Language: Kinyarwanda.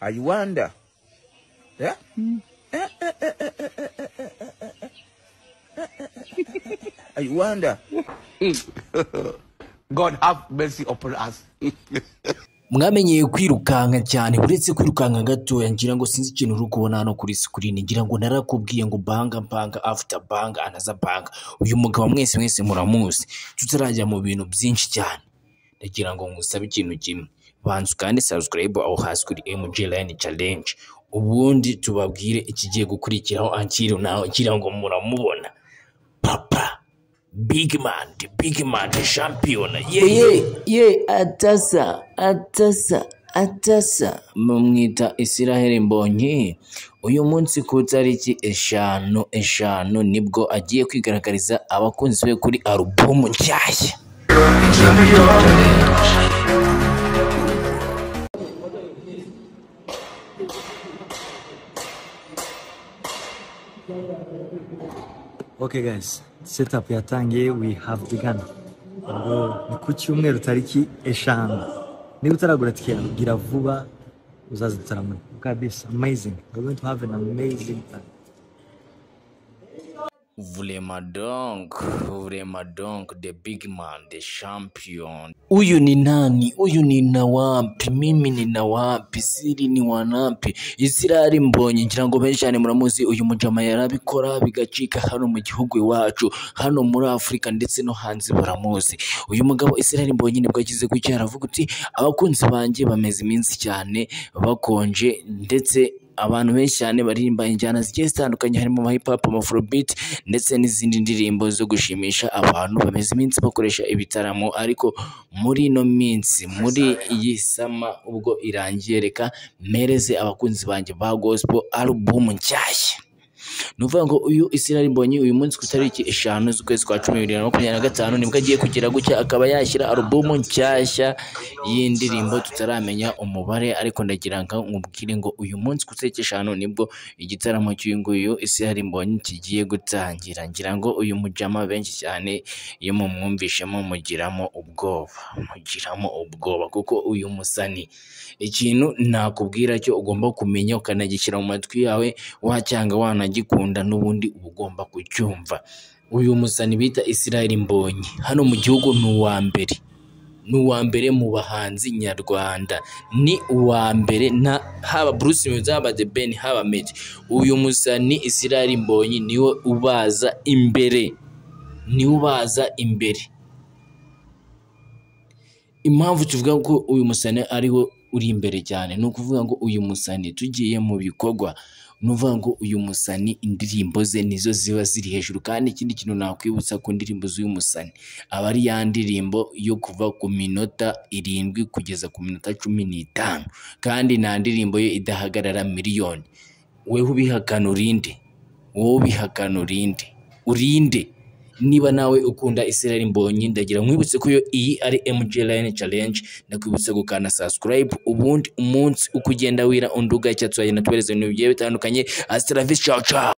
I wonder. Yeah? I wonder. God have mercy upon us. Mwamenyeye kwirukanka cyane uretse kwirukanka gatoya ngira ngo sinzi ikintu uri kubona hano kuri screen ngira ngo narakubwiye ngo banga after banga another banga uyu mugabo mwese muramuzi tutarajya mu bintu byinshi cyane ndagira ngo ngusabe ikintu kimwe banzu kandi subscribe aho hasi kuri MJ Line Challenge ubundi tubabwire ikigiye gukurikiraho ankiro naho ngira ngo muramubona papa Big man, the champion. Atasa. Mumwita Israel Mbonyi. Uyu munsi ku tariki eshanu nibwo agiye kwigaragariza abakunzi be kuri album nshyashya. Okay guys, setup yatangiye, we have begun. Ni ku cyumweru tariki 5. Niba utaragura tike gira vuba uzaza tutaramana. Kabisa, amazing. We're going to have an amazing time. Vraiment donc, the big man, the champion. Uyu ni nani? Uyu ni nawapi? Mimi ni nawapi? Siri ni wanapi? Israel Mbonyi ngira ngo benshi cyane muramuzi uyu mujama yarabikora bigacika hano mu gihugu iwacu, hano muri Afrika ndetse no hanze baramuzi. Uyu mugabo Israel Mbonyi nibwo agize gucyara avuga uti abakunzi banjye bameze iminsi cyane bakonje ndetse abantu benshi cyane baririmba injyana zigiye zitandukanye harimo hip hop, afrobeat ndetse n'izindi ndirimbo zo gushimisha abantu bameze iminsi bakoresha ibitaramo ariko muri no minsi muri iyi sama ubwo irangiye reka mereze abakunzi banjye ba gospel album nshyashya. Nuvuga ngo uyu Israel Mbonyi uyu munsi ku tariki 5 z'ukwezi kwa 2025 nibwo agiye kugira gucya akaba yashyira album nshyashya y'indirimbo tutaramenya umubare ariko ndagira ngo nkubwire ngo uyu munsi ku tariki 5 nibwo igitaramo cy'uyu Israel Mbonyi kigiye gutangira. Ngira ngo uyu mujama benshi cyane iyo mumwumvishemo mugiramo ubwoba kuko uyu musani ikintu nakubwira cyo ugomba kumenya ukanagishyira mu matwi yawe wacyanga wanagikunda n'ubundi ugomba kucyumva. Uyu musani bita Israel Mbonyi hano mu gihugu ni uwa mbere mu bahanzi nyarwanda, ni uwa mbere na haba Bruce Melody haba The Ben haba Meddy. Uyu musani Israel Mbonyi niwe ubaza imbere. Impamvu tuvuga ko uyu musani ariho uri imbere cyane ni ukuvuga ngo uyu musani tugiye mu bikorwa nuvuga ngo uyu musani indirimbo ze nizo ziba ziri hejuru kandi ikindi kintu nakwibutsa ku ndirimbo z'uyu musani aba ari ya ndirimbo yo kuva ku minota 7 kugeza ku minota 15 kandi na ndirimbo ye idahagarara miliyoni. Wewe ubihakana urinde niba nawe ukunda Israel Mbonyi ndagira nkwibutse ko iyi ari MJ Line Challenge ndakwibutse gukana subscribe ubundi umunsi ukugenda wira unduga cyatwaye natubereze ibintu bigiye bitandukanye. Hasta la vista, ciao.